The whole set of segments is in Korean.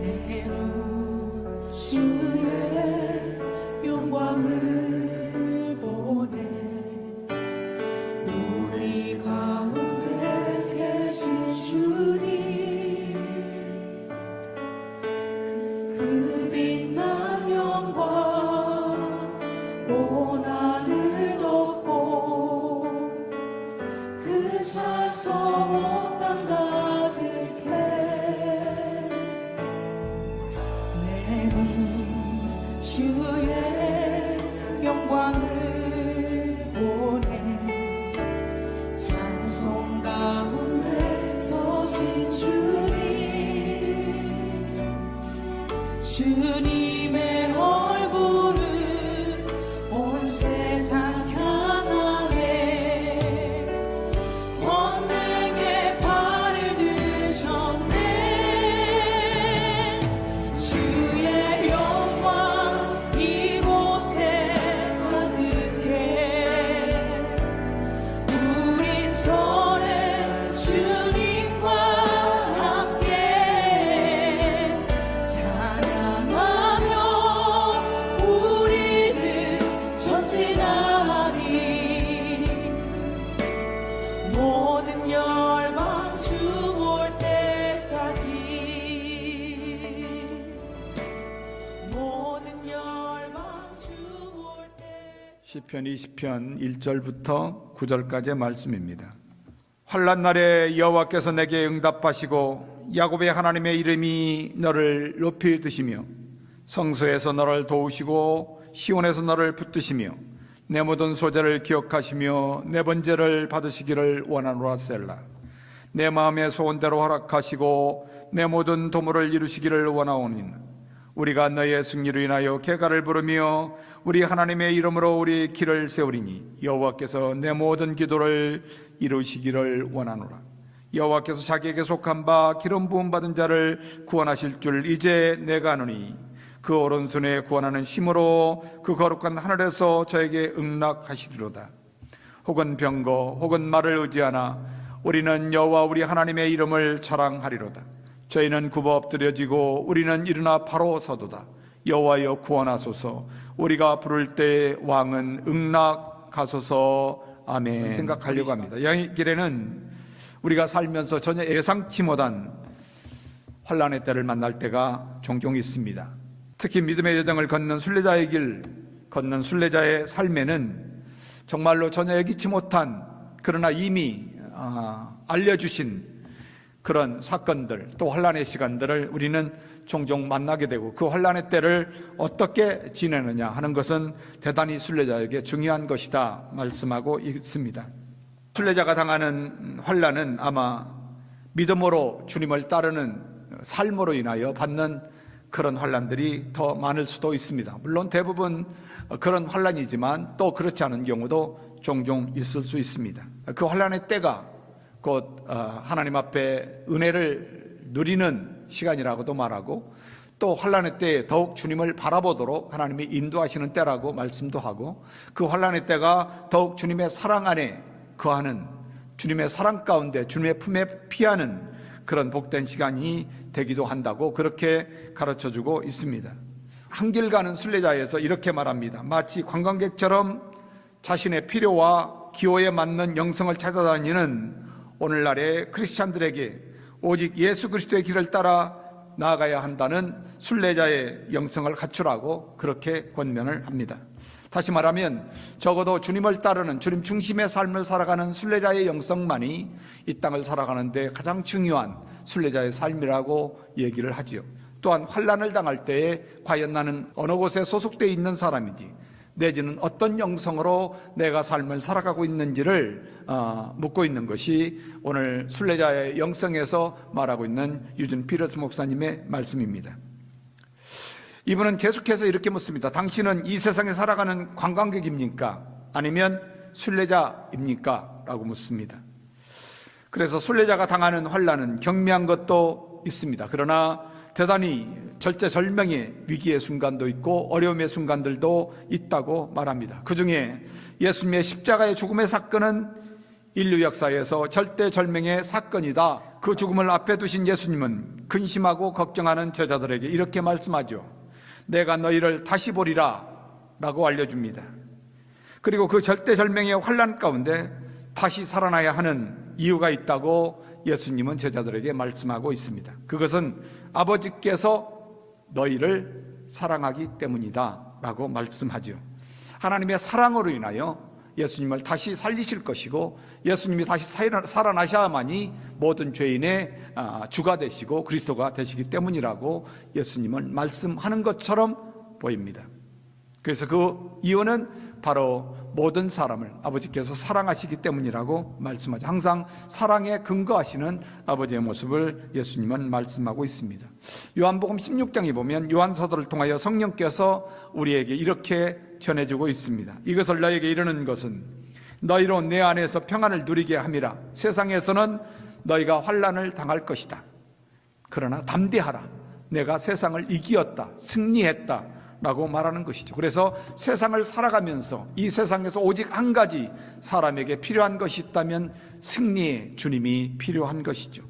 내 눈 주의 영광을 보네. 우리 가운데 계신 주님, 그 빛난 영광 온 하늘 덮고 그 찬송 온 땅 가득해. 내 눈 주의 영광을 보네. 찬송 가운데 서신 주님의 얼굴을 온 세상 향하네. 권능의 발을 드셨네. 주의 영광 이곳에 가득해. 우린 손에 주님과 함께 찬양하며 우리는 전진하리. 모든 열방 주 볼 때까지, 모든 열방 주 볼 때. 시편 20편 1절부터 9절까지의 말씀입니다. 환난 날에 여호와께서 내게 응답하시고 야곱의 하나님의 이름이 너를 높이 드시며 성소에서 너를 도우시고 시온에서 너를 붙드시며 내 모든 소재를 기억하시며 내 번제를 받으시기를 원하노라. 셀라. 내 마음의 소원대로 허락하시고 내 모든 도모를 이루시기를 원하오니 우리가 너의 승리로 인하여 개가를 부르며 우리 하나님의 이름으로 우리 길을 세우리니 여호와께서 내 모든 기도를 이루시기를 원하노라. 여호와께서 자기에게 속한 바 기름 부음 받은 자를 구원하실 줄 이제 내가 아노니 그 오른손에 구원하는 힘으로 그 거룩한 하늘에서 저에게 응낙하시리로다. 혹은 병거 혹은 말을 의지하나 우리는 여호와 우리 하나님의 이름을 자랑하리로다. 저희는 굽어 엎드려지고 우리는 일어나 바로 서도다. 여호와여 구원하소서. 우리가 부를 때 왕은 응낙하소서. 아멘. 생각하려고 합니다. 이 길에는 우리가 살면서 전혀 예상치 못한 환난의 때를 만날 때가 종종 있습니다. 특히 믿음의 여정을 걷는 순례자의 길 걷는 순례자의 삶에는 정말로 전혀 예기치 못한, 그러나 이미 알려주신 그런 사건들, 또 환난의 시간들을 우리는 종종 만나게 되고 그 환난의 때를 어떻게 지내느냐 하는 것은 대단히 순례자에게 중요한 것이다 말씀하고 있습니다. 순례자가 당하는 환난은 아마 믿음으로 주님을 따르는 삶으로 인하여 받는 그런 환난들이 더 많을 수도 있습니다. 물론 대부분 그런 환난이지만 또 그렇지 않은 경우도 종종 있을 수 있습니다. 그 환난의 때가 곧 하나님 앞에 은혜를 누리는 시간이라고도 말하고, 또 환난의 때에 더욱 주님을 바라보도록 하나님이 인도하시는 때라고 말씀도 하고, 그 환난의 때가 더욱 주님의 사랑 안에 거하는, 주님의 사랑 가운데 주님의 품에 피하는 그런 복된 시간이 되기도 한다고 그렇게 가르쳐주고 있습니다. 한길 가는 순례자에서 이렇게 말합니다. 마치 관광객처럼 자신의 필요와 기호에 맞는 영성을 찾아다니는 오늘날의 크리스찬들에게 오직 예수 그리스도의 길을 따라 나아가야 한다는 순례자의 영성을 갖추라고 그렇게 권면을 합니다. 다시 말하면 적어도 주님을 따르는, 주님 중심의 삶을 살아가는 순례자의 영성만이 이 땅을 살아가는데 가장 중요한 순례자의 삶이라고 얘기를 하지요. 또한 환난을 당할 때에 과연 나는 어느 곳에 소속되어 있는 사람이지, 내지는 어떤 영성으로 내가 삶을 살아가고 있는지를 묻고 있는 것이 오늘 순례자의 영성에서 말하고 있는 유진 피러스 목사님의 말씀입니다. 이분은 계속해서 이렇게 묻습니다. 당신은 이 세상에 살아가는 관광객입니까? 아니면 순례자입니까? 라고 묻습니다. 그래서 순례자가 당하는 환난은 경미한 것도 있습니다. 그러나 대단히 절제절명의 위기의 순간도 있고 어려움의 순간들도 있다고 말합니다. 그 중에 예수님의 십자가의 죽음의 사건은 인류 역사에서 절대절명의 사건이다. 그 죽음을 앞에 두신 예수님은 근심하고 걱정하는 제자들에게 이렇게 말씀하죠. 내가 너희를 다시 보리라 라고 알려줍니다. 그리고 그 절대절명의 환난 가운데 다시 살아나야 하는 이유가 있다고 예수님은 제자들에게 말씀하고 있습니다. 그것은 아버지께서 너희를 사랑하기 때문이다 라고 말씀하죠. 하나님의 사랑으로 인하여 예수님을 다시 살리실 것이고 예수님이 다시 살아나셔야만이 모든 죄인의 주가 되시고 그리스도가 되시기 때문이라고 예수님은 말씀하는 것처럼 보입니다. 그래서 그 이유는 바로 모든 사람을 아버지께서 사랑하시기 때문이라고 말씀하죠. 항상 사랑에 근거하시는 아버지의 모습을 예수님은 말씀하고 있습니다. 요한복음 16장에 보면 요한서도를 통하여 성령께서 우리에게 이렇게 전해주고 있습니다. 이것을 너에게 이르는 것은 너희로 내 안에서 평안을 누리게 함이라. 세상에서는 너희가 환난을 당할 것이다. 그러나 담대하라. 내가 세상을 이기었다. 승리했다. 라고 말하는 것이죠. 그래서 세상을 살아가면서 이 세상에서 오직 한 가지 사람에게 필요한 것이 있다면 승리의 주님이 필요한 것이죠.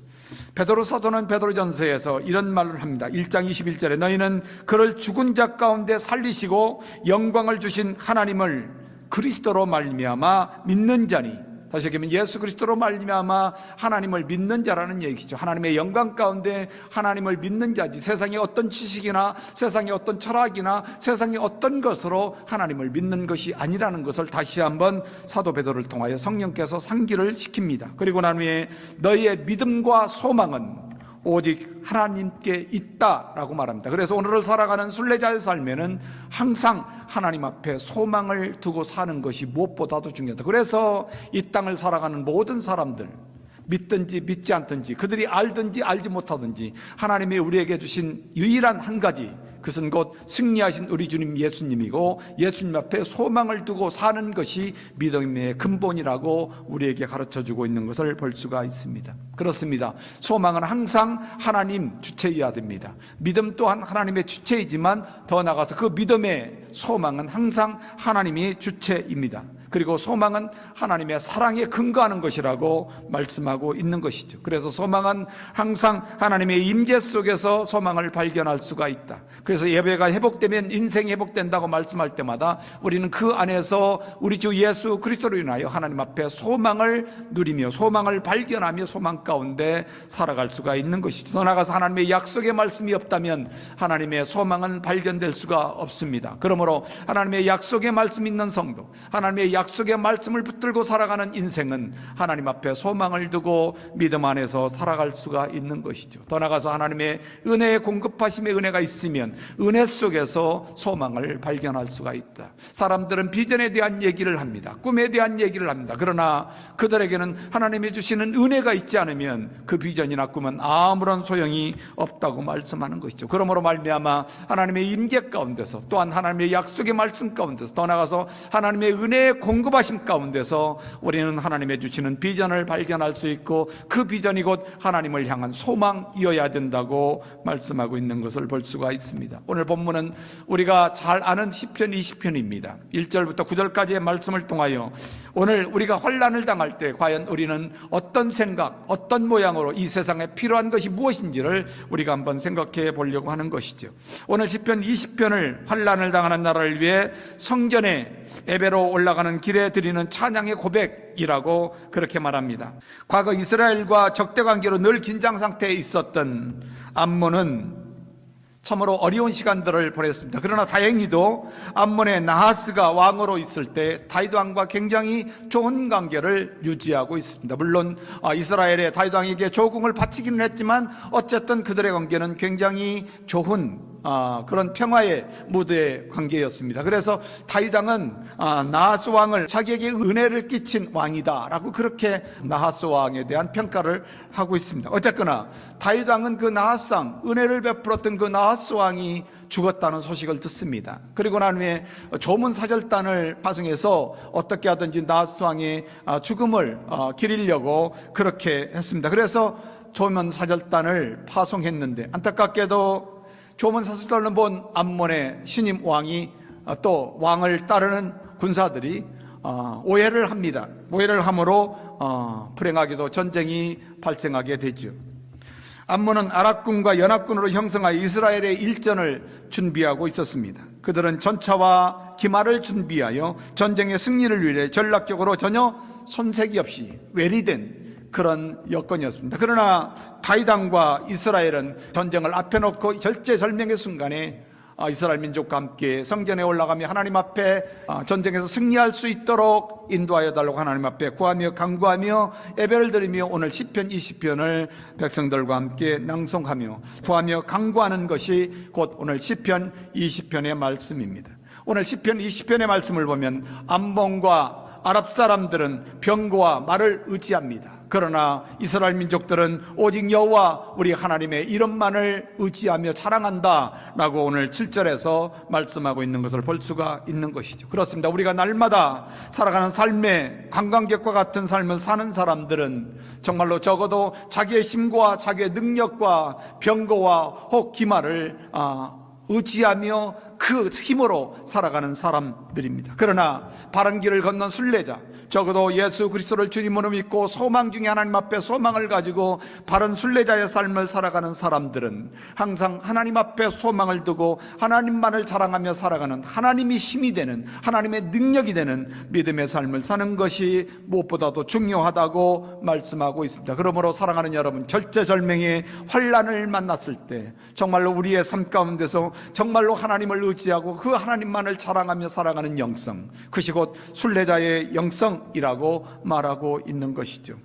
베드로 사도는 베드로전서에서 이런 말을 합니다. 1장 21절에 너희는 그를 죽은 자 가운데 살리시고 영광을 주신 하나님을 그리스도로 말미암아 믿는 자니, 다시 얘기하면 예수 그리스도로 말미암아 하나님을 믿는 자라는 얘기죠. 하나님의 영광 가운데 하나님을 믿는 자지, 세상의 어떤 지식이나 세상의 어떤 철학이나 세상의 어떤 것으로 하나님을 믿는 것이 아니라는 것을 다시 한번 사도 베드로를 통하여 성령께서 상기를 시킵니다. 그리고 난 후에 너희의 믿음과 소망은 오직 하나님께 있다라고 말합니다. 그래서 오늘을 살아가는 순례자의 삶에는 항상 하나님 앞에 소망을 두고 사는 것이 무엇보다도 중요하다. 그래서 이 땅을 살아가는 모든 사람들, 믿든지 믿지 않든지, 그들이 알든지 알지 못하든지 하나님이 우리에게 주신 유일한 한 가지, 그것은 곧 승리하신 우리 주님 예수님이고 예수님 앞에 소망을 두고 사는 것이 믿음의 근본이라고 우리에게 가르쳐주고 있는 것을 볼 수가 있습니다. 그렇습니다. 소망은 항상 하나님 주체이어야 됩니다. 믿음 또한 하나님의 주체이지만 더 나아가서 그 믿음의 소망은 항상 하나님이 주체입니다. 그리고 소망은 하나님의 사랑에 근거하는 것이라고 말씀하고 있는 것이죠. 그래서 소망은 항상 하나님의 임재 속에서 소망을 발견할 수가 있다. 그래서 예배가 회복되면 인생이 회복된다고 말씀할 때마다 우리는 그 안에서 우리 주 예수 그리스도로 인하여 하나님 앞에 소망을 누리며 소망을 발견하며 소망 가운데 살아갈 수가 있는 것이죠. 더 나아가서 하나님의 약속의 말씀이 없다면 하나님의 소망은 발견될 수가 없습니다. 그러므로 하나님의 약속의 말씀 있는 성도, 하나님의 약속의 말씀을 붙들고 살아가는 인생은 하나님 앞에 소망을 두고 믿음 안에서 살아갈 수가 있는 것이죠. 더 나아가서 하나님의 은혜의 공급하심의 은혜가 있으면 은혜 속에서 소망을 발견할 수가 있다. 사람들은 비전에 대한 얘기를 합니다. 꿈에 대한 얘기를 합니다. 그러나 그들에게는 하나님이 주시는 은혜가 있지 않으면 그 비전이나 꿈은 아무런 소용이 없다고 말씀하는 것이죠. 그러므로 말미암아 하나님의 임재 가운데서, 또한 하나님의 약속의 말씀 가운데서, 더 나아가서 하나님의 은혜의 공급하심 가운데서 우리는 하나님의 주시는 비전을 발견할 수 있고 그 비전이 곧 하나님을 향한 소망이어야 된다고 말씀하고 있는 것을 볼 수가 있습니다. 오늘 본문은 우리가 잘 아는 시편 20편입니다. 1절부터 9절까지의 말씀을 통하여 오늘 우리가 환난을 당할 때 과연 우리는 어떤 생각, 어떤 모양으로 이 세상에 필요한 것이 무엇인지를 우리가 한번 생각해 보려고 하는 것이죠. 오늘 시편 20편을 환난을 당하는 나라를 위해 성전에 예배로 올라가는 길에 드리는 찬양의 고백이라고 그렇게 말합니다. 과거 이스라엘과 적대 관계로 늘 긴장 상태에 있었던 암몬은 참으로 어려운 시간들을 보냈습니다. 그러나 다행히도 암몬의 나하스가 왕으로 있을 때 다윗 왕과 굉장히 좋은 관계를 유지하고 있습니다. 물론 이스라엘의 다윗 왕에게 조공을 바치기는 했지만 어쨌든 그들의 관계는 굉장히 좋은 그런 평화의 무드의 관계였습니다. 그래서 다윗 왕은 나하스 왕을 자기에게 은혜를 끼친 왕이다라고 그렇게 나하스 왕에 대한 평가를 하고 있습니다. 어쨌거나 다윗 왕은 그 나하스 왕, 은혜를 베풀었던 그 나하스 왕이 죽었다는 소식을 듣습니다. 그리고 난 후에 조문사절단을 파송해서 어떻게 하든지 나하스 왕의 죽음을 기리려고 그렇게 했습니다. 그래서 조문사절단을 파송했는데 안타깝게도 조문사절단을 본 암몬의 신임 왕이 또 왕을 따르는 군사들이 오해를 합니다. 오해를 함으로 불행하게도 전쟁이 발생하게 되죠. 암몬은 아랍군과 연합군으로 형성하여 이스라엘의 일전을 준비하고 있었습니다. 그들은 전차와 기마를 준비하여 전쟁의 승리를 위해 전략적으로 전혀 손색이 없이 외리된 그런 여건이었습니다. 그러나 다윗 왕과 이스라엘은 전쟁을 앞에 놓고 절체절명의 순간에 이스라엘 민족과 함께 성전에 올라가며 하나님 앞에 전쟁에서 승리할 수 있도록 인도하여 달라고 하나님 앞에 구하며 간구하며 예배를 드리며 오늘 시편 20편을 백성들과 함께 낭송하며 구하며 간구하는 것이 곧 오늘 시편 20편의 말씀입니다. 오늘 시편 20편의 말씀을 보면 암몬과 아랍 사람들은 병거와 말을 의지합니다. 그러나 이스라엘 민족들은 오직 여호와 우리 하나님의 이름만을 의지하며 자랑한다 라고 오늘 7절에서 말씀하고 있는 것을 볼 수가 있는 것이죠. 그렇습니다. 우리가 날마다 살아가는 삶의 관광객과 같은 삶을 사는 사람들은 정말로 적어도 자기의 힘과 자기의 능력과 병거와 혹 기마를 의지하며 그 힘으로 살아가는 사람들입니다. 그러나 바른 길을 걷는 순례자, 적어도 예수 그리스도를 주님으로 믿고 소망 중에 하나님 앞에 소망을 가지고 바른 순례자의 삶을 살아가는 사람들은 항상 하나님 앞에 소망을 두고 하나님만을 자랑하며 살아가는, 하나님이 힘이 되는, 하나님의 능력이 되는 믿음의 삶을 사는 것이 무엇보다도 중요하다고 말씀하고 있습니다. 그러므로 사랑하는 여러분, 절체절명의 환난을 만났을 때 정말로 우리의 삶 가운데서 정말로 하나님을 의지하고 그 하나님만을 자랑하며 살아가는 영성, 그것이 곧 순례자의 영성이라고 말하고 있는 것이죠.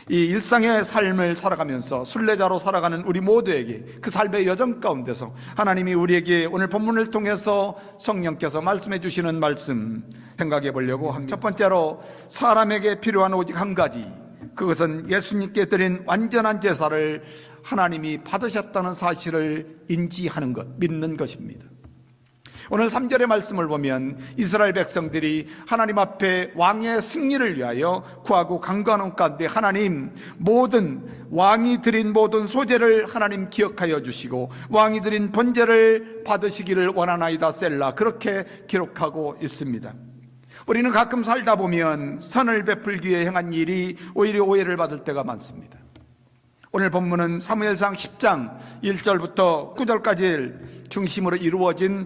이 일상의 삶을 살아가면서 순례자로 살아가는 우리 모두에게 그 삶의 여정 가운데서 하나님이 우리에게 오늘 본문을 통해서 성령께서 말씀해 주시는 말씀 생각해 보려고 합니다. 첫 번째로 사람에게 필요한 오직 한 가지, 그것은 예수님께 드린 완전한 제사를 하나님이 받으셨다는 사실을 인지하는 것, 믿는 것입니다. 오늘 3절의 말씀을 보면 이스라엘 백성들이 하나님 앞에 왕의 승리를 위하여 구하고 간구하는 가운데 하나님, 모든 왕이 드린 모든 소제를 하나님 기억하여 주시고 왕이 드린 번제를 받으시기를 원하나이다 셀라, 그렇게 기록하고 있습니다. 우리는 가끔 살다 보면 선을 베풀기 위해 행한 일이 오히려 오해를 받을 때가 많습니다. 오늘 본문은 사무엘상 10장 1절부터 9절까지 중심으로 이루어진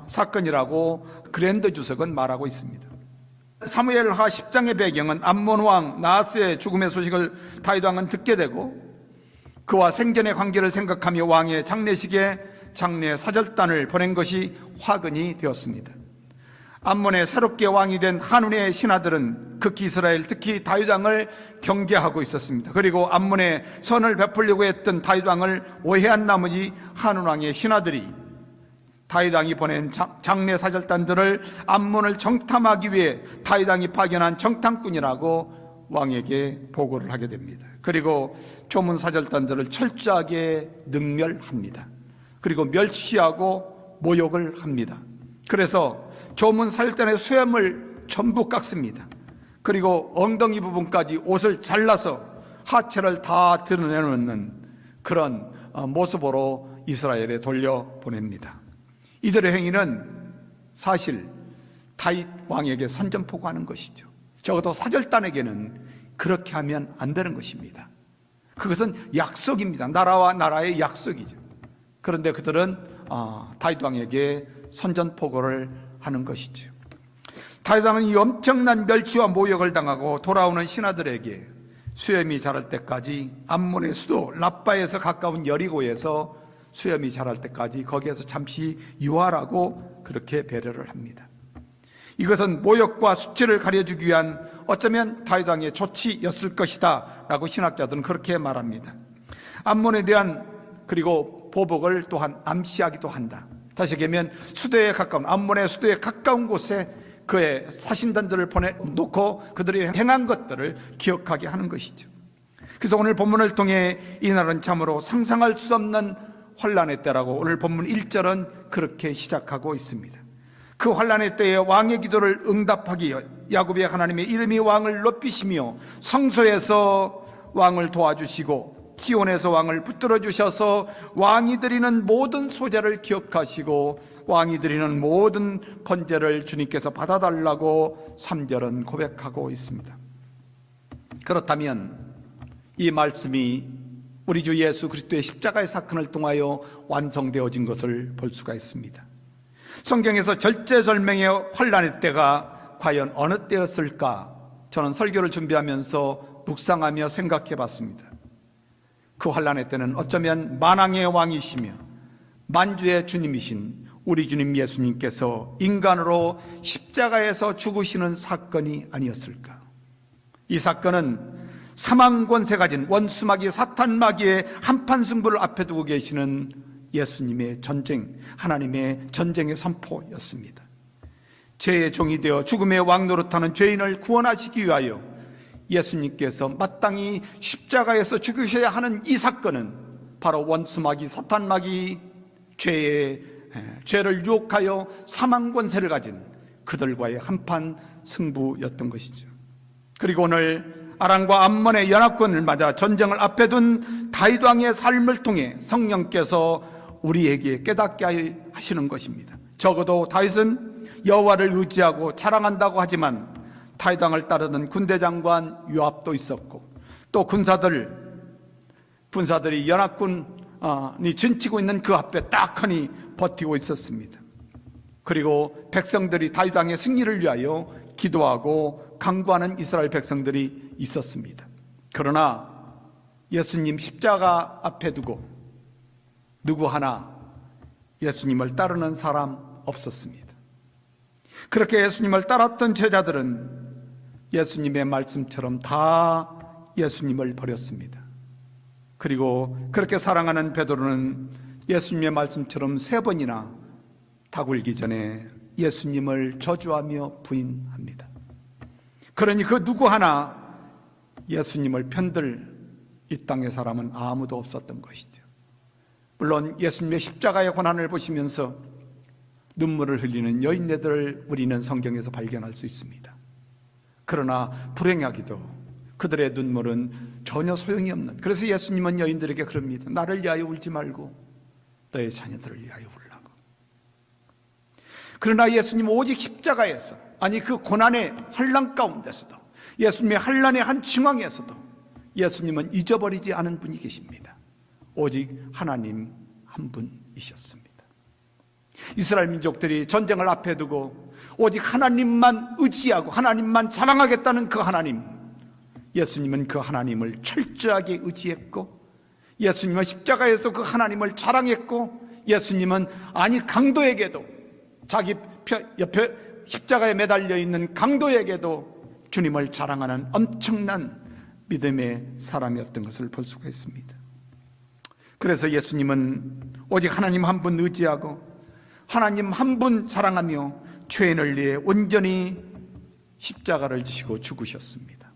사건이라고 그랜드 주석은 말하고 있습니다. 사무엘하 10장의 배경은 암몬 왕 나하스의 죽음의 소식을 다윗 왕은 듣게 되고 그와 생전의 관계를 생각하며 왕의 장례식에 장례 사절단을 보낸 것이 화근이 되었습니다. 암몬의 새롭게 왕이 된 한운의 신하들은 극히 이스라엘, 특히 다윗 왕을 경계하고 있었습니다. 그리고 암몬의 선을 베풀려고 했던 다윗 왕을 오해한 나머지 한운 왕의 신하들이 다윗 왕이 보낸 장례 사절단들을 암몬을 정탐하기 위해 다윗 왕이 파견한 정탐꾼이라고 왕에게 보고를 하게 됩니다. 그리고 조문 사절단들을 철저하게 능멸합니다. 그리고 멸시하고 모욕을 합니다. 그래서 조문 사절단의 수염을 전부 깎습니다. 그리고 엉덩이 부분까지 옷을 잘라서 하체를 다 드러내놓는 그런 모습으로 이스라엘에 돌려보냅니다. 이들의 행위는 사실 다윗 왕에게 선전포고하는 것이죠. 적어도 사절단에게는 그렇게 하면 안 되는 것입니다. 그것은 약속입니다. 나라와 나라의 약속이죠. 그런데 그들은 다윗 왕에게 선전포고를 하는 것이죠. 다윗 왕은 이 엄청난 멸치와 모욕을 당하고 돌아오는 신하들에게 수염이 자랄 때까지 암몬의 수도 라빠에서 가까운 여리고에서 수염이 자랄 때까지 거기에서 잠시 유하라고 그렇게 배려를 합니다. 이것은 모욕과 수치를 가려주기 위한 어쩌면 다윗 왕의 조치였을 것이다 라고 신학자들은 그렇게 말합니다. 암몬에 대한 그리고 보복을 또한 암시하기도 한다. 다시 얘기하면 수도에 가까운, 암몬의 수도에 가까운 곳에 그의 사신단들을 보내놓고 그들이 행한 것들을 기억하게 하는 것이죠. 그래서 오늘 본문을 통해 이 날은 참으로 상상할 수 없는 환란의 때라고 오늘 본문 1절은 그렇게 시작하고 있습니다. 그 환란의 때에 왕의 기도를 응답하기 위해 야곱의 하나님의 이름이 왕을 높이시며 성소에서 왕을 도와주시고 지온에서 왕을 붙들어 주셔서 왕이 드리는 모든 소재를 기억하시고 왕이 드리는 모든 번제를 주님께서 받아달라고 3절은 고백하고 있습니다. 그렇다면 이 말씀이 우리 주 예수 그리스도의 십자가의 사건을 통하여 완성되어진 것을 볼 수가 있습니다. 성경에서 절제절명의 환난의 때가 과연 어느 때였을까? 저는 설교를 준비하면서 묵상하며 생각해 봤습니다. 그 환난의 때는 어쩌면 만왕의 왕이시며 만주의 주님이신 우리 주님 예수님께서 인간으로 십자가에서 죽으시는 사건이 아니었을까? 이 사건은 사망 권세 가진 원수마귀 사탄마귀의 한판 승부를 앞에 두고 계시는 예수님의 전쟁, 하나님의 전쟁의 선포였습니다. 죄의 종이 되어 죽음의 왕 노릇하는 죄인을 구원하시기 위하여 예수님께서 마땅히 십자가에서 죽으셔야 하는 이 사건은 바로 원수마귀 사탄마귀 죄를 유혹하여 사망 권세를 가진 그들과의 한판 승부였던 것이죠. 그리고 오늘 아람과 암몬의 연합군을 맞아 전쟁을 앞에 둔 다윗 왕의 삶을 통해 성령께서 우리에게 깨닫게 하시는 것입니다. 적어도 다윗은 여호와를 의지하고 자랑한다고 하지만 다윗 왕을 따르던 군대 장관 요압도 있었고 또 군사들이 연합군이 진치고 있는 그 앞에 딱하니 버티고 있었습니다. 그리고 백성들이 다윗 왕의 승리를 위하여 기도하고 간구하는 이스라엘 백성들이 있었습니다. 그러나 예수님 십자가 앞에 두고 누구 하나 예수님을 따르는 사람 없었습니다. 그렇게 예수님을 따랐던 제자들은 예수님의 말씀처럼 다 예수님을 버렸습니다. 그리고 그렇게 사랑하는 베드로는 예수님의 말씀처럼 3번이나 다 굴기 전에 예수님을 저주하며 부인합니다. 그러니 그 누구 하나 예수님을 편들 이 땅의 사람은 아무도 없었던 것이죠. 물론 예수님의 십자가의 고난을 보시면서 눈물을 흘리는 여인네들을 우리는 성경에서 발견할 수 있습니다. 그러나 불행하기도 그들의 눈물은 전혀 소용이 없는, 그래서 예수님은 여인들에게 그럽니다. 나를 위하여 울지 말고 너의 자녀들을 위하여 울라고. 그러나 예수님 오직 십자가에서, 아니 그 고난의 환난 가운데서도, 예수님의 환난의 한 중앙에서도 예수님은 잊어버리지 않은 분이 계십니다. 오직 하나님 한 분이셨습니다. 이스라엘 민족들이 전쟁을 앞에 두고 오직 하나님만 의지하고 하나님만 자랑하겠다는 그 하나님, 예수님은 그 하나님을 철저하게 의지했고, 예수님은 십자가에서 그 하나님을 자랑했고, 예수님은 아니 강도에게도, 자기 옆에 십자가에 매달려 있는 강도에게도 주님을 자랑하는 엄청난 믿음의 사람이었던 것을 볼 수가 있습니다. 그래서 예수님은 오직 하나님 한 분 의지하고 하나님 한 분 자랑하며 죄인을 위해 온전히 십자가를 지시고 죽으셨습니다.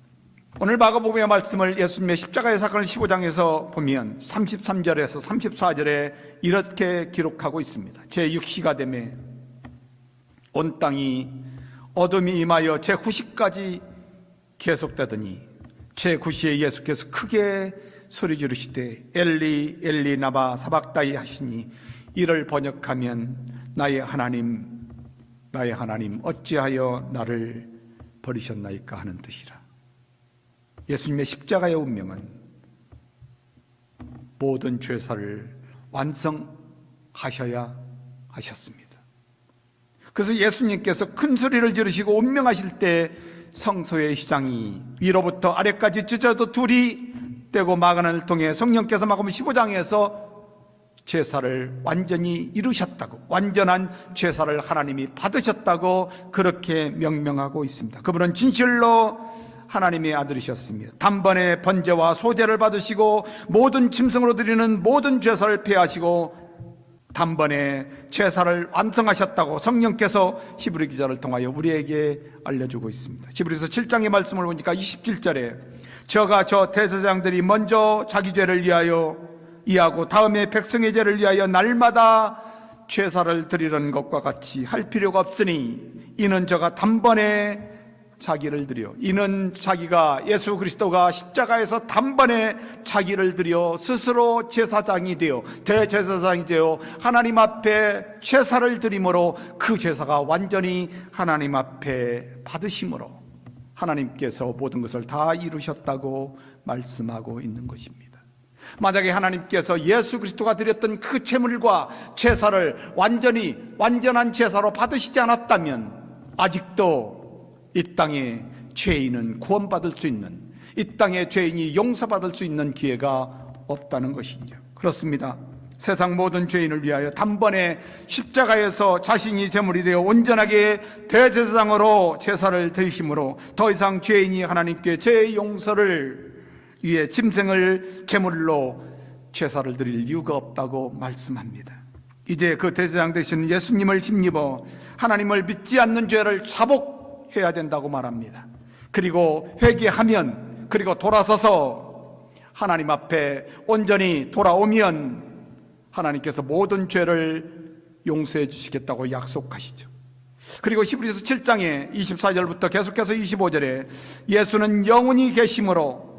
오늘 마가복음의 말씀을 예수님의 십자가의 사건을 15장에서 보면 33절에서 34절에 이렇게 기록하고 있습니다. 제6시가 되매 온 땅이 어둠이 임하여 제9시까지 계속되더니 제9시에 예수께서 크게 소리 지르시되 엘리 엘리 나바 사박다이 하시니, 이를 번역하면 나의 하나님 어찌하여 나를 버리셨나이까 하는 뜻이라. 예수님의 십자가의 운명은 모든 죄사를 완성하셔야 하셨습니다. 그래서 예수님께서 큰 소리를 지르시고 운명하실 때 성소의 휘장이 위로부터 아래까지 찢어도 둘이 떼고 마간을 통해 성령께서 마가복음 15장에서 제사를 완전히 이루셨다고, 완전한 제사를 하나님이 받으셨다고 그렇게 명명하고 있습니다. 그분은 진실로 하나님의 아들이셨습니다. 단번에 번제와 소제를 받으시고 모든 짐승으로 드리는 모든 제사를 폐하시고 단번에 제사를 완성하셨다고 성령께서 히브리 기자를 통하여 우리에게 알려주고 있습니다. 히브리서 7장의 말씀을 보니까 27절에 저가 저 대제사장들이 먼저 자기 죄를 위하여 이하고 다음에 백성의 죄를 위하여 날마다 제사를 드리는 것과 같이 할 필요가 없으니 이는 저가 단번에 자기를 드려, 이는 자기가 예수 그리스도가 십자가에서 단번에 자기를 드려 스스로 제사장이 되어 대제사장이 되어 하나님 앞에 제사를 드림으로 그 제사가 완전히 하나님 앞에 받으심으로 하나님께서 모든 것을 다 이루셨다고 말씀하고 있는 것입니다. 만약에 하나님께서 예수 그리스도가 드렸던 그 제물과 제사를 완전한 제사로 받으시지 않았다면 아직도 이 땅에 죄인은 구원받을 수 있는, 이 땅에 죄인이 용서받을 수 있는 기회가 없다는 것이죠. 그렇습니다. 세상 모든 죄인을 위하여 단번에 십자가에서 자신이 제물이 되어 온전하게 대제사장으로 제사를 드리심으로 더 이상 죄인이 하나님께 죄의 용서를 위해 짐승을 제물로 제사를 드릴 이유가 없다고 말씀합니다. 이제 그 대제사장 되시는 예수님을 힘입어 하나님을 믿지 않는 죄를 자복해야 된다고 말합니다. 그리고 회개하면, 그리고 돌아서서 하나님 앞에 온전히 돌아오면 하나님께서 모든 죄를 용서해 주시겠다고 약속하시죠. 그리고 히브리서 7장에 24절부터 계속해서 25절에 예수는 영원히 계심으로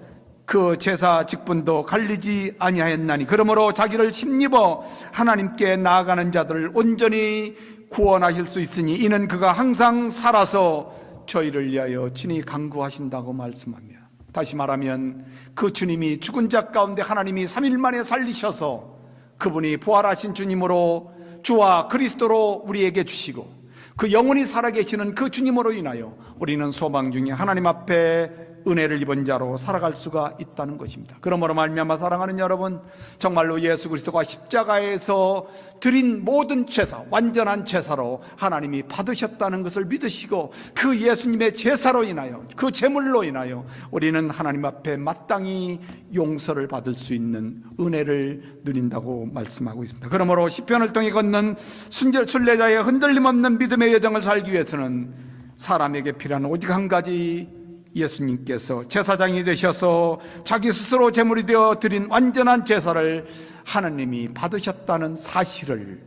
그 제사 직분도 갈리지 아니하였나니 그러므로 자기를 힘입어 하나님께 나아가는 자들을 온전히 구원하실 수 있으니 이는 그가 항상 살아서 저희를 위하여 친히 간구하신다고 말씀합니다. 다시 말하면 그 주님이 죽은 자 가운데 하나님이 3일 만에 살리셔서 그분이 부활하신 주님으로 주와 그리스도로 우리에게 주시고 그 영원히 살아계시는 그 주님으로 인하여 우리는 소망 중에 하나님 앞에 은혜를 입은 자로 살아갈 수가 있다는 것입니다. 그러므로 말미암아 사랑하는 여러분, 정말로 예수 그리스도가 십자가에서 드린 모든 제사, 완전한 제사로 하나님이 받으셨다는 것을 믿으시고 그 예수님의 제사로 인하여, 그 제물로 인하여 우리는 하나님 앞에 마땅히 용서를 받을 수 있는 은혜를 누린다고 말씀하고 있습니다. 그러므로 시편을 통해 걷는 순례자의 흔들림 없는 믿음의 여정을 살기 위해서는 사람에게 필요한 오직 한 가지, 예수님께서 제사장이 되셔서 자기 스스로 제물이 되어 드린 완전한 제사를 하나님이 받으셨다는 사실을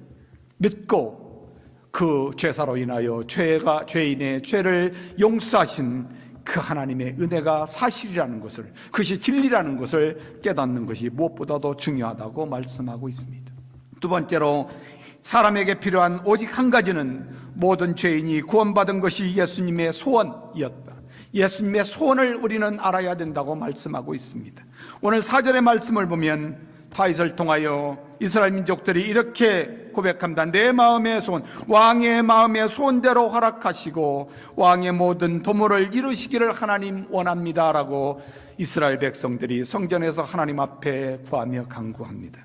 믿고 그 제사로 인하여 죄인의 죄를 용서하신 그 하나님의 은혜가 사실이라는 것을, 그것이 진리라는 것을 깨닫는 것이 무엇보다도 중요하다고 말씀하고 있습니다. 두 번째로 사람에게 필요한 오직 한 가지는 모든 죄인이 구원받은 것이 예수님의 소원이었다. 예수님의 소원을 우리는 알아야 된다고 말씀하고 있습니다. 오늘 4절의 말씀을 보면 다윗을 통하여 이스라엘 민족들이 이렇게 고백합니다. 내 마음의 소원, 왕의 마음의 소원대로 허락하시고 왕의 모든 도모를 이루시기를 하나님 원합니다 라고 이스라엘 백성들이 성전에서 하나님 앞에 구하며 간구합니다.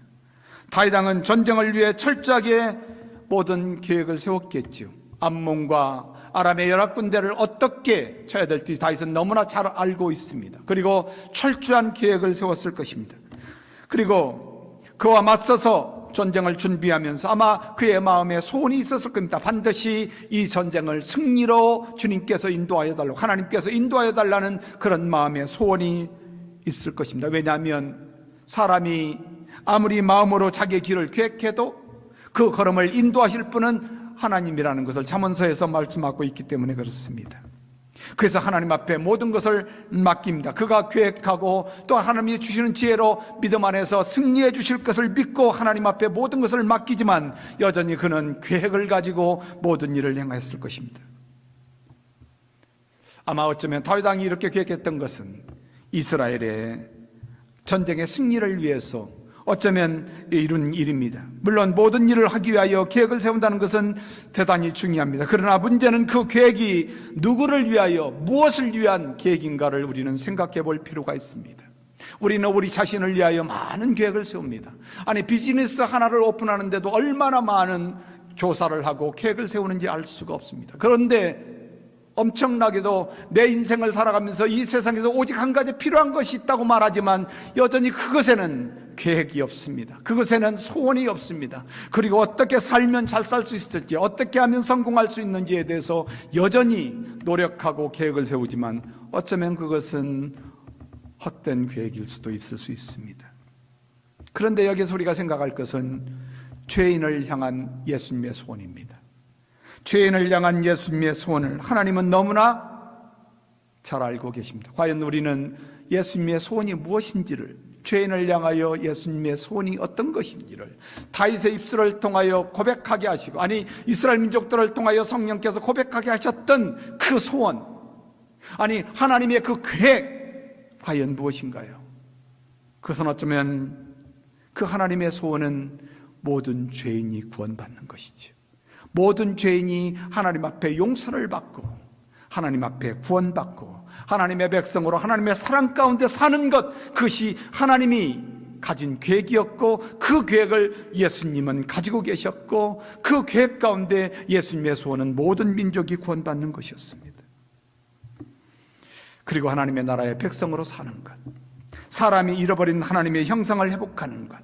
다윗 왕은 전쟁을 위해 철저하게 모든 계획을 세웠겠죠. 암몬과 아람의 연합군대를 어떻게 쳐야 될지 다윗은 너무나 잘 알고 있습니다. 그리고 철저한 계획을 세웠을 것입니다. 그리고 그와 맞서서 전쟁을 준비하면서 아마 그의 마음에 소원이 있었을 겁니다. 반드시 이 전쟁을 승리로 주님께서 인도하여 달라고, 하나님께서 인도하여 달라는 그런 마음의 소원이 있을 것입니다. 왜냐하면 사람이 아무리 마음으로 자기의 길을 계획해도 그 걸음을 인도하실 분은 하나님이라는 것을 잠언서에서 말씀하고 있기 때문에 그렇습니다. 그래서 하나님 앞에 모든 것을 맡깁니다. 그가 계획하고 또 하나님이 주시는 지혜로 믿음 안에서 승리해 주실 것을 믿고 하나님 앞에 모든 것을 맡기지만 여전히 그는 계획을 가지고 모든 일을 행했을 것입니다. 아마 어쩌면 다윗 왕이 이렇게 계획했던 것은 이스라엘의 전쟁의 승리를 위해서 어쩌면 이룬 일입니다. 물론 모든 일을 하기 위하여 계획을 세운다는 것은 대단히 중요합니다. 그러나 문제는 그 계획이 누구를 위하여, 무엇을 위한 계획인가를 우리는 생각해 볼 필요가 있습니다. 우리는 우리 자신을 위하여 많은 계획을 세웁니다. 아니, 비즈니스 하나를 오픈하는데도 얼마나 많은 조사를 하고 계획을 세우는지 알 수가 없습니다. 그런데 엄청나게도 내 인생을 살아가면서 이 세상에서 오직 한 가지 필요한 것이 있다고 말하지만 여전히 그것에는 계획이 없습니다. 그것에는 소원이 없습니다. 그리고 어떻게 살면 잘 살 수 있을지, 어떻게 하면 성공할 수 있는지에 대해서 여전히 노력하고 계획을 세우지만 어쩌면 그것은 헛된 계획일 수도 있을 수 있습니다. 그런데 여기서 우리가 생각할 것은 죄인을 향한 예수님의 소원입니다. 죄인을 향한 예수님의 소원을 하나님은 너무나 잘 알고 계십니다. 과연 우리는 예수님의 소원이 무엇인지를, 죄인을 향하여 예수님의 소원이 어떤 것인지를 다윗의 입술을 통하여 고백하게 하시고, 아니 이스라엘 민족들을 통하여 성령께서 고백하게 하셨던 그 소원, 아니 하나님의 그 계획 과연 무엇인가요? 그것은 어쩌면 그 하나님의 소원은 모든 죄인이 구원받는 것이죠. 모든 죄인이 하나님 앞에 용서를 받고 하나님 앞에 구원받고 하나님의 백성으로 하나님의 사랑 가운데 사는 것, 그것이 하나님이 가진 계획이었고, 그 계획을 예수님은 가지고 계셨고, 그 계획 가운데 예수님의 소원은 모든 민족이 구원받는 것이었습니다. 그리고 하나님의 나라의 백성으로 사는 것, 사람이 잃어버린 하나님의 형상을 회복하는 것.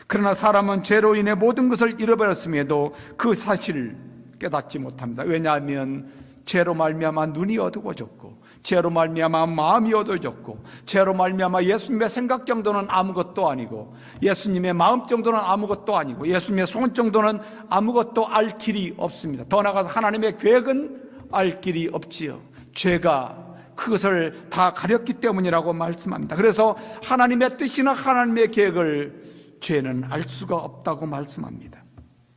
그러나 사람은 죄로 인해 모든 것을 잃어버렸음에도 그 사실을 깨닫지 못합니다. 왜냐하면 죄로 말미암아 눈이 어두워졌고, 죄로 말미암아 마음이 어두워졌고, 죄로 말미암아 예수님의 생각 정도는 아무것도 아니고, 예수님의 마음 정도는 아무것도 아니고, 예수님의 소원 정도는 아무것도 알 길이 없습니다. 더 나아가서 하나님의 계획은 알 길이 없지요. 죄가 그것을 다 가렸기 때문이라고 말씀합니다. 그래서 하나님의 뜻이나 하나님의 계획을 죄는 알 수가 없다고 말씀합니다.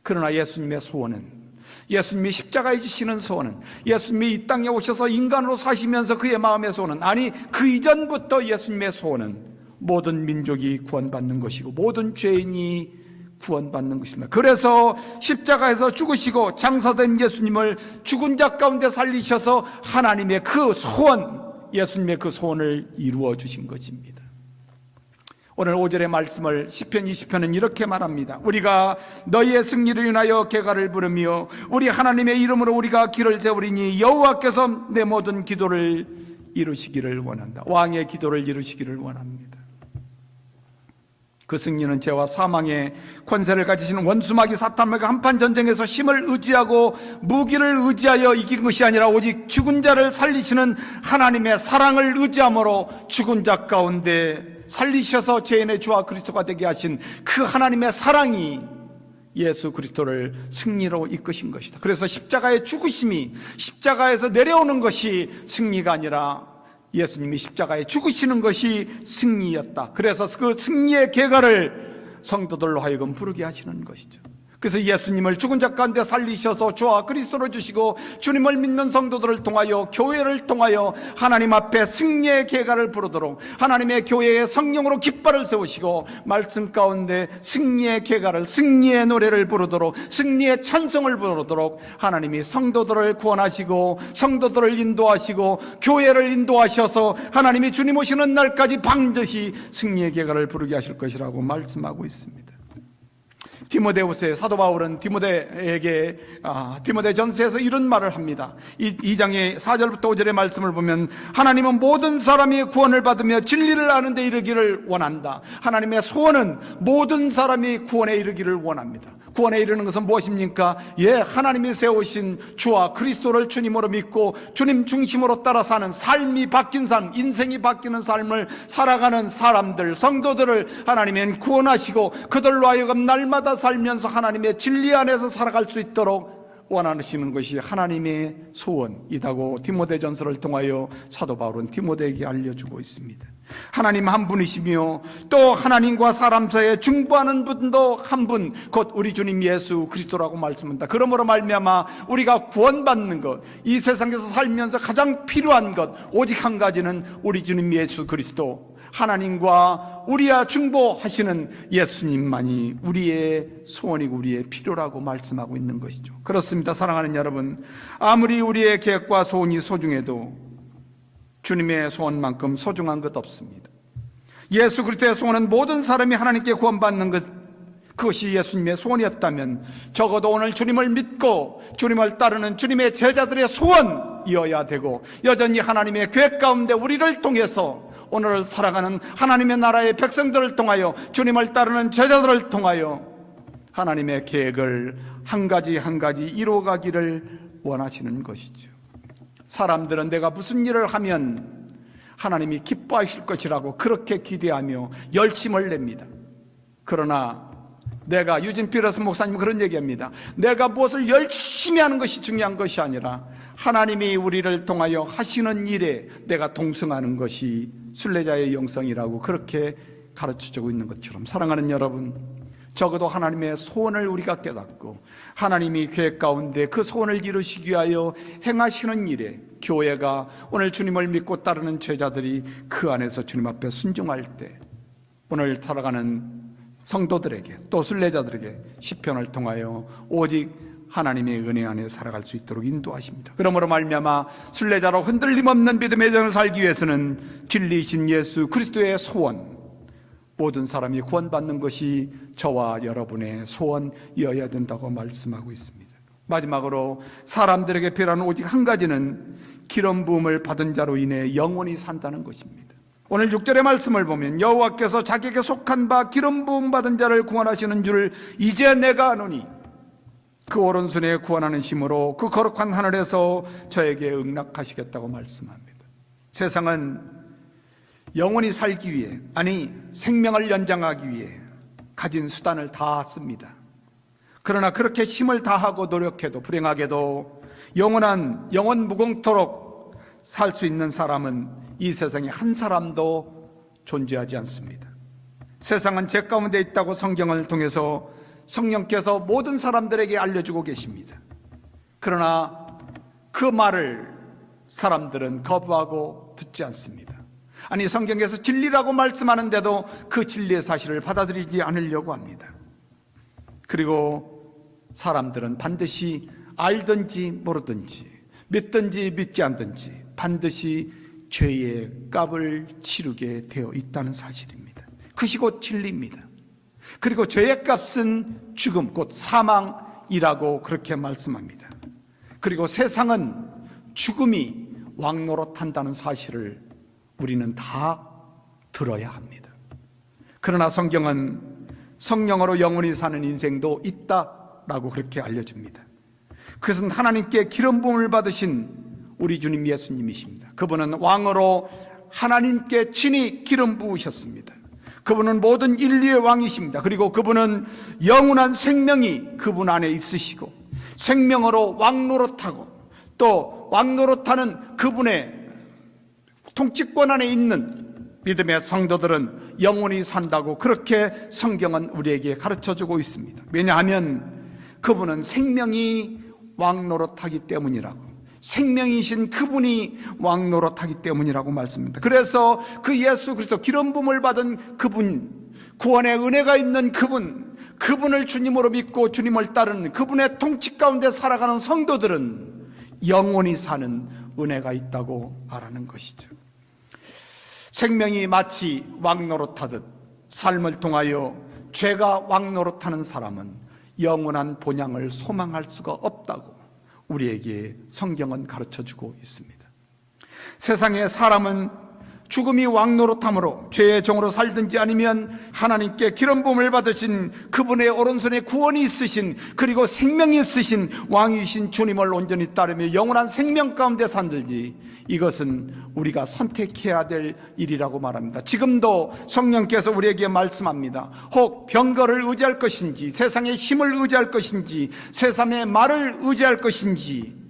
그러나 예수님의 소원은, 예수님이 십자가에 지시는 소원은, 예수님이 이 땅에 오셔서 인간으로 사시면서 그의 마음의 소원은, 아니 그 이전부터 예수님의 소원은 모든 민족이 구원받는 것이고 모든 죄인이 구원받는 것입니다. 그래서 십자가에서 죽으시고 장사된 예수님을 죽은 자 가운데 살리셔서 하나님의 그 소원, 예수님의 그 소원을 이루어 주신 것입니다. 오늘 5절의 말씀을 시편 20편은 이렇게 말합니다. 우리가 너희의 승리를 인하여 개가를 부르며 우리 하나님의 이름으로 우리가 길을 세우리니 여호와께서 내 모든 기도를 이루시기를 원한다. 왕의 기도를 이루시기를 원합니다. 그 승리는 죄와 사망의 권세를 가지시는 원수마귀 사탄과 한판 전쟁에서 힘을 의지하고 무기를 의지하여 이긴 것이 아니라 오직 죽은 자를 살리시는 하나님의 사랑을 의지함으로 죽은 자 가운데 살리셔서 죄인의 주와 그리스도가 되게 하신 그 하나님의 사랑이 예수 그리스도를 승리로 이끄신 것이다. 그래서 십자가의 죽으심이, 십자가에서 내려오는 것이 승리가 아니라 예수님이 십자가에 죽으시는 것이 승리였다. 그래서 그 승리의 계가를 성도들로 하여금 부르게 하시는 것이죠. 그래서 예수님을 죽은 자 가운데 살리셔서 주와 그리스도로 주시고, 주님을 믿는 성도들을 통하여, 교회를 통하여 하나님 앞에 승리의 계가를 부르도록, 하나님의 교회에 성령으로 깃발을 세우시고 말씀 가운데 승리의 계가를, 승리의 노래를 부르도록, 승리의 찬송을 부르도록 하나님이 성도들을 구원하시고 성도들을 인도하시고 교회를 인도하셔서 하나님이 주님 오시는 날까지 반드시 승리의 계가를 부르게 하실 것이라고 말씀하고 있습니다. 디모데후서에 사도 바울은 디모데에게 디모데전서에서 이런 말을 합니다. 이 2장의 4절부터 5절의 말씀을 보면, 하나님은 모든 사람이 구원을 받으며 진리를 아는 데 이르기를 원한다. 하나님의 소원은 모든 사람이 구원에 이르기를 원합니다. 구원에 이르는 것은 무엇입니까? 하나님이 세우신 주와 그리스도를 주님으로 믿고 주님 중심으로 따라 사는 삶이 바뀐 삶, 인생이 바뀌는 삶을 살아가는 사람들, 성도들을 하나님은 구원하시고 그들로 하여금 날마다 살면서 하나님의 진리 안에서 살아갈 수 있도록 원하시는 것이 하나님의 소원이라고 디모데전서를 통하여 사도 바울은 디모데에게 알려주고 있습니다. 하나님 한 분이시며 또 하나님과 사람 사이에 중보하는 분도 한 분, 곧 우리 주님 예수 그리스도라고 말씀합니다. 그러므로 말미암아 우리가 구원받는 것, 이 세상에서 살면서 가장 필요한 것 오직 한 가지는 우리 주님 예수 그리스도, 하나님과 우리와 중보하시는 예수님만이 우리의 소원이고 우리의 필요라고 말씀하고 있는 것이죠. 그렇습니다. 사랑하는 여러분, 아무리 우리의 계획과 소원이 소중해도 주님의 소원만큼 소중한 것 없습니다. 예수 그리스도의 소원은 모든 사람이 하나님께 구원받는 것, 그것이 예수님의 소원이었다면 적어도 오늘 주님을 믿고 주님을 따르는 주님의 제자들의 소원이어야 되고, 여전히 하나님의 계획 가운데 우리를 통해서 오늘을 살아가는 하나님의 나라의 백성들을 통하여, 주님을 따르는 제자들을 통하여 하나님의 계획을 한 가지 한 가지 이루어가기를 원하시는 것이죠. 사람들은 내가 무슨 일을 하면 하나님이 기뻐하실 것이라고 그렇게 기대하며 열심을 냅니다. 그러나 내가 유진 피러스 목사님 그런 얘기합니다. 내가 무엇을 열심히 하는 것이 중요한 것이 아니라 하나님이 우리를 통하여 하시는 일에 내가 동승하는 것이 순례자의 영성이라고 그렇게 가르쳐주고 있는 것처럼, 사랑하는 여러분, 적어도 하나님의 소원을 우리가 깨닫고 하나님이 계획 가운데 그 소원을 이루시기 위하여 행하시는 일에 교회가, 오늘 주님을 믿고 따르는 제자들이 그 안에서 주님 앞에 순종할 때 오늘 살아가는 성도들에게 또 순례자들에게 시편을 통하여 오직 하나님의 은혜 안에 살아갈 수 있도록 인도하십니다. 그러므로 말미암아 순례자로 흔들림 없는 믿음의 생을 살기 위해서는 진리이신 예수 그리스도의 소원, 모든 사람이 구원받는 것이 저와 여러분의 소원이어야 된다고 말씀하고 있습니다. 마지막으로 사람들에게 필요한 오직 한 가지는 기름 부음을 받은 자로 인해 영원히 산다는 것입니다. 오늘 6절의 말씀을 보면 여호와께서 자기에게 속한 바 기름 부음 받은 자를 구원하시는 줄 이제 내가 아노니 그 오른손에 구원하는 힘으로 그 거룩한 하늘에서 저에게 응낙하시겠다고 말씀합니다. 세상은 영원히 살기 위해, 아니 생명을 연장하기 위해 가진 수단을 다 씁니다. 그러나 그렇게 힘을 다하고 노력해도 불행하게도 영원 무궁토록 살 수 있는 사람은 이 세상에 한 사람도 존재하지 않습니다. 세상은 죄 가운데 있다고 성경을 통해서 성령께서 모든 사람들에게 알려주고 계십니다. 그러나 그 말을 사람들은 거부하고 듣지 않습니다. 아니, 성경에서 진리라고 말씀하는데도 그 진리의 사실을 받아들이지 않으려고 합니다. 그리고 사람들은 반드시 알든지 모르든지 믿든지 믿지 않든지 반드시 죄의 값을 치르게 되어 있다는 사실입니다. 그것이 곧 진리입니다. 그리고 죄의 값은 죽음, 곧 사망이라고 그렇게 말씀합니다. 그리고 세상은 죽음이 왕노릇한다는 사실을 우리는 다 들어야 합니다. 그러나 성경은 성령으로 영원히 사는 인생도 있다라고 그렇게 알려줍니다. 그것은 하나님께 기름 부음을 받으신 우리 주님 예수님이십니다. 그분은 왕으로 하나님께 친히 기름 부으셨습니다. 그분은 모든 인류의 왕이십니다. 그리고 그분은 영원한 생명이 그분 안에 있으시고 생명으로 왕노릇하고 또 왕노릇하는 그분의 통치권 안에 있는 믿음의 성도들은 영원히 산다고 그렇게 성경은 우리에게 가르쳐주고 있습니다. 왜냐하면 그분은 생명이 왕노릇하기 때문이라고, 생명이신 그분이 왕노릇하기 때문이라고 말씀합니다. 그래서 그 예수 그리스도 기름 부음을 받은 그분, 구원의 은혜가 있는 그분, 그분을 주님으로 믿고 주님을 따르는 그분의 통치 가운데 살아가는 성도들은 영원히 사는 은혜가 있다고 말하는 것이죠. 생명이 마치 왕노릇하듯 삶을 통하여 죄가 왕노릇하는 사람은 영원한 본향을 소망할 수가 없다고 우리에게 성경은 가르쳐주고 있습니다. 세상의 사람은 죽음이 왕노릇함으로 죄의 종으로 살든지 아니면 하나님께 기름 부음을 받으신 그분의 오른손에 구원이 있으신, 그리고 생명이 있으신 왕이신 주님을 온전히 따르며 영원한 생명 가운데 산들지, 이것은 우리가 선택해야 될 일이라고 말합니다. 지금도 성령께서 우리에게 말씀합니다. 혹 병거를 의지할 것인지, 세상의 힘을 의지할 것인지, 세상의 말을 의지할 것인지,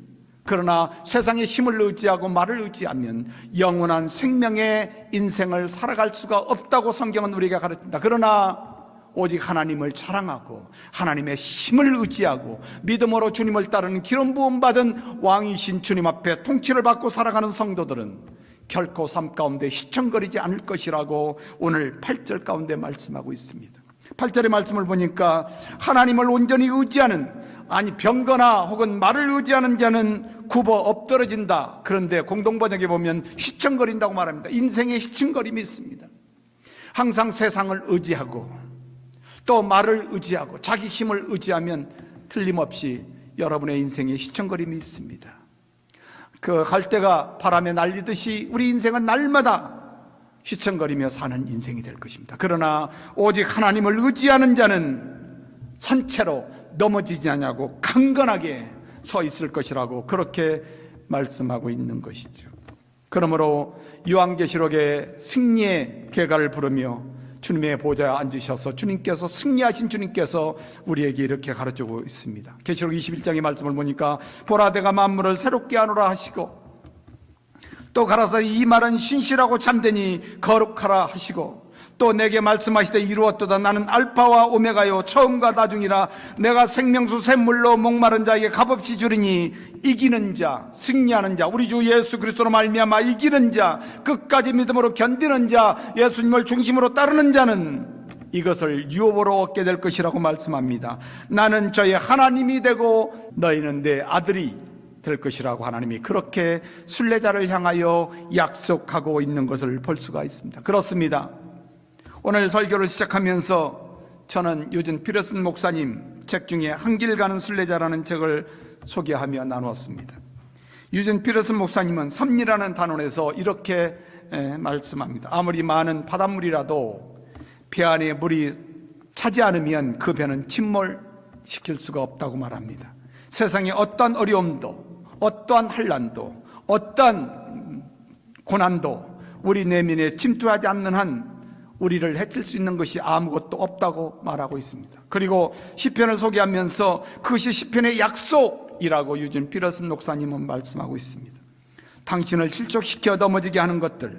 그러나 세상의 힘을 의지하고 말을 의지하면 영원한 생명의 인생을 살아갈 수가 없다고 성경은 우리에게 가르친다. 그러나 오직 하나님을 자랑하고 하나님의 힘을 의지하고 믿음으로 주님을 따르는 기름 부음 받은 왕이신 주님 앞에 통치를 받고 살아가는 성도들은 결코 삶 가운데 휘청거리지 않을 것이라고 오늘 8절 가운데 말씀하고 있습니다. 8절의 말씀을 보니까 하나님을 온전히 의지하는, 아니 병거나 혹은 말을 의지하는 자는 굽어 엎드러진다. 그런데 공동번역에 보면 휘청거린다고 말합니다. 인생에 휘청거림이 있습니다. 항상 세상을 의지하고 또 말을 의지하고 자기 힘을 의지하면 틀림없이 여러분의 인생에 휘청거림이 있습니다. 그 갈대가 바람에 날리듯이 우리 인생은 날마다 휘청거리며 사는 인생이 될 것입니다. 그러나 오직 하나님을 의지하는 자는 산채로 넘어지지 않냐고 강건하게 서 있을 것이라고 그렇게 말씀하고 있는 것이죠. 그러므로 요한계시록의 승리의 계가를 부르며 주님의 보좌에 앉으셔서 주님께서 승리하신 주님께서 우리에게 이렇게 가르치고 있습니다. 계시록 21장의 말씀을 보니까 보라 내가 만물을 새롭게 하노라 하시고 또 가라사대 이 말은 신실하고 참되니 거룩하라 하시고 또 내게 말씀하시되 이루었도다. 나는 알파와 오메가요 처음과 나중이라. 내가 생명수 샘물로 목마른 자에게 값없이 주리니 이기는 자, 승리하는 자, 우리 주 예수 그리스도로 말미암아 이기는 자, 끝까지 믿음으로 견디는 자, 예수님을 중심으로 따르는 자는 이것을 유업으로 얻게 될 것이라고 말씀합니다. 나는 저의 하나님이 되고 너희는 내 아들이 될 것이라고 하나님이 그렇게 순례자를 향하여 약속하고 있는 것을 볼 수가 있습니다. 그렇습니다. 오늘 설교를 시작하면서 저는 유진 피러슨 목사님 책 중에 한 길 가는 순례자라는 책을 소개하며 나누었습니다. 유진 피러슨 목사님은 섭리라는 단원에서 이렇게 말씀합니다. 아무리 많은 바닷물이라도 배 안에 물이 차지 않으면 그 배는 침몰시킬 수가 없다고 말합니다. 세상에 어떠한 어려움도 어떠한 환난도 어떠한 고난도 우리 내면에 침투하지 않는 한 우리를 해칠 수 있는 것이 아무것도 없다고 말하고 있습니다. 그리고 시편을 소개하면서 그것이 시편의 약속이라고 유진 피러슨 목사님은 말씀하고 있습니다. 당신을 실족시켜 넘어지게 하는 것들,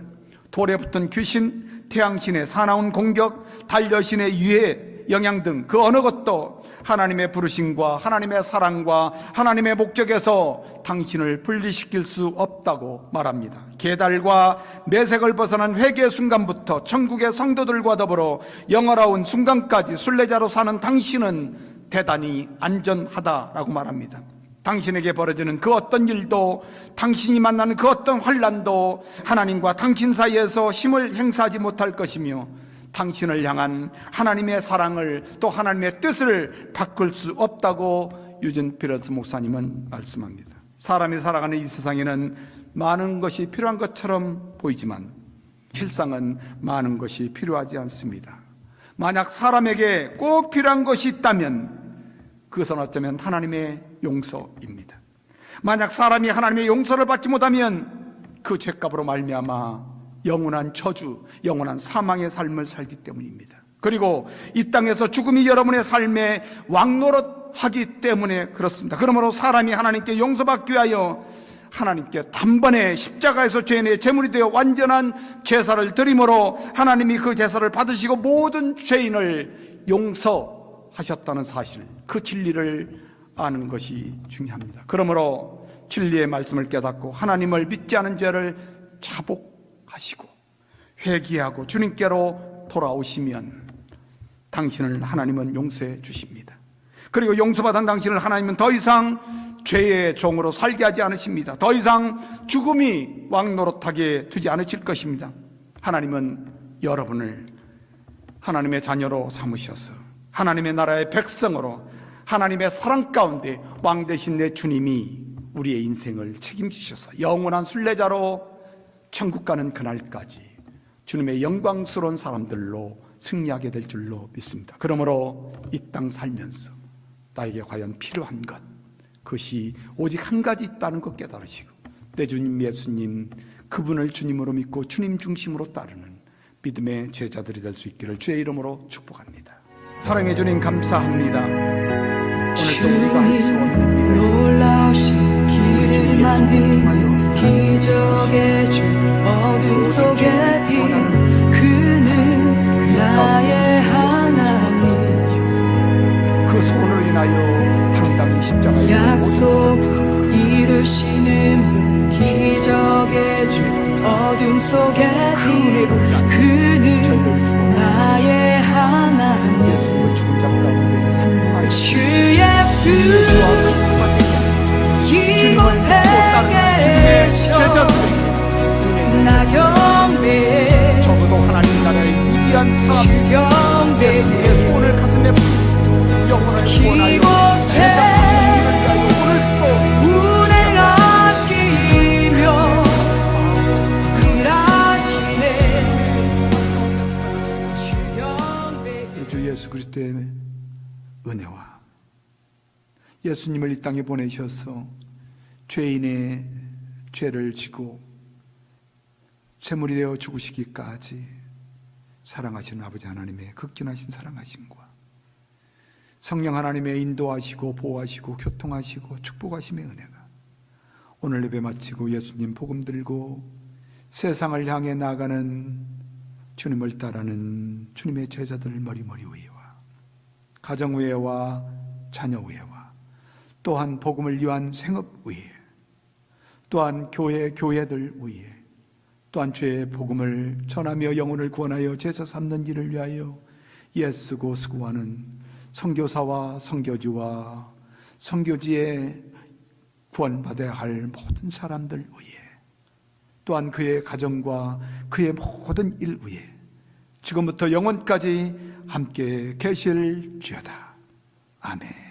돌에 붙은 귀신, 태양신의 사나운 공격, 달려신의 유해, 영향 등 그 어느 것도 하나님의 부르심과 하나님의 사랑과 하나님의 목적에서 당신을 분리시킬 수 없다고 말합니다. 계달과 내색을 벗어난 회개 순간부터 천국의 성도들과 더불어 영원하운 순간까지 순례자로 사는 당신은 대단히 안전하다라고 말합니다. 당신에게 벌어지는 그 어떤 일도, 당신이 만나는 그 어떤 환난도 하나님과 당신 사이에서 힘을 행사하지 못할 것이며 당신을 향한 하나님의 사랑을 또 하나님의 뜻을 바꿀 수 없다고 유진 피러슨 목사님은 말씀합니다. 사람이 살아가는 이 세상에는 많은 것이 필요한 것처럼 보이지만 실상은 많은 것이 필요하지 않습니다. 만약 사람에게 꼭 필요한 것이 있다면 그것은 어쩌면 하나님의 용서입니다. 만약 사람이 하나님의 용서를 받지 못하면 그 죄값으로 말미암아 영원한 저주, 영원한 사망의 삶을 살기 때문입니다. 그리고 이 땅에서 죽음이 여러분의 삶에 왕노릇하기 때문에 그렇습니다. 그러므로 사람이 하나님께 용서받기 위하여 하나님께 단번에 십자가에서 죄인의 제물이 되어 완전한 제사를 드림으로 하나님이 그 제사를 받으시고 모든 죄인을 용서하셨다는 사실, 그 진리를 아는 것이 중요합니다. 그러므로 진리의 말씀을 깨닫고 하나님을 믿지 않은 죄를 자복하시고 회개하고 주님께로 돌아오시면 당신을 하나님은 용서해 주십니다. 그리고 용서받은 당신을 하나님은 더 이상 죄의 종으로 살게 하지 않으십니다. 더 이상 죽음이 왕노릇하게 두지 않으실 것입니다. 하나님은 여러분을 하나님의 자녀로 삼으셔서 하나님의 나라의 백성으로 하나님의 사랑 가운데 왕 되신 내 주님이 우리의 인생을 책임지셔서 영원한 순례자로 천국 가는 그날까지 주님의 영광스러운 사람들로 승리하게 될 줄로 믿습니다. 그러므로 이 땅 살면서 나에게 과연 필요한 것, 그것이 오직 한 가지 있다는 것 깨달으시고 내 주님 예수님 그분을 주님으로 믿고 주님 중심으로 따르는 믿음의 제자들이 될 수 있기를 주의 이름으로 축복합니다. 사랑해 주님 감사합니다. 오늘도 우리가 할 수 없는 일을 놀라우신 길을 만든 기적의 주 어둠 속에 빛 그는 나의 하나님 그 손으로 인하여 당당히 십자가에 약속 이루시는 분 기적의 주 어둠 속에 빛 그는 나의 하나님 예수님을 죽은 자 가운데 살림하여 주 예수 이곳에 계셔 나 경배 적어도 하나님 나라의 위대한 사람 주 경배 예수님의 소원을 가슴에 품고 영혼을 구원하여 이곳에 제자 삼는 일을 위하여 오늘도 운행하시며 일하시네 주 경배 주 예수 그리스도의 은혜와 예수님을 이 땅에 보내셔서 죄인의 죄를 지고 제물이 되어 죽으시기까지 사랑하시는 아버지 하나님의 극진하신 사랑하심과 성령 하나님의 인도하시고 보호하시고 교통하시고 축복하심의 은혜가 오늘 예배 마치고 예수님 복음 들고 세상을 향해 나아가는 주님을 따르는 주님의 제자들 머리머리 위에와 가정 위에와 자녀 위에와 또한 복음을 위한 생업 위에 또한 교회들 위에 또한 주의 복음을 전하며 영혼을 구원하여 제사 삼는 일을 위하여 애쓰고 수고하는 선교사와 선교주와 선교지에 구원받아야 할 모든 사람들 위에 또한 그의 가정과 그의 모든 일 위에 지금부터 영원까지 함께 계실지어다. 아멘.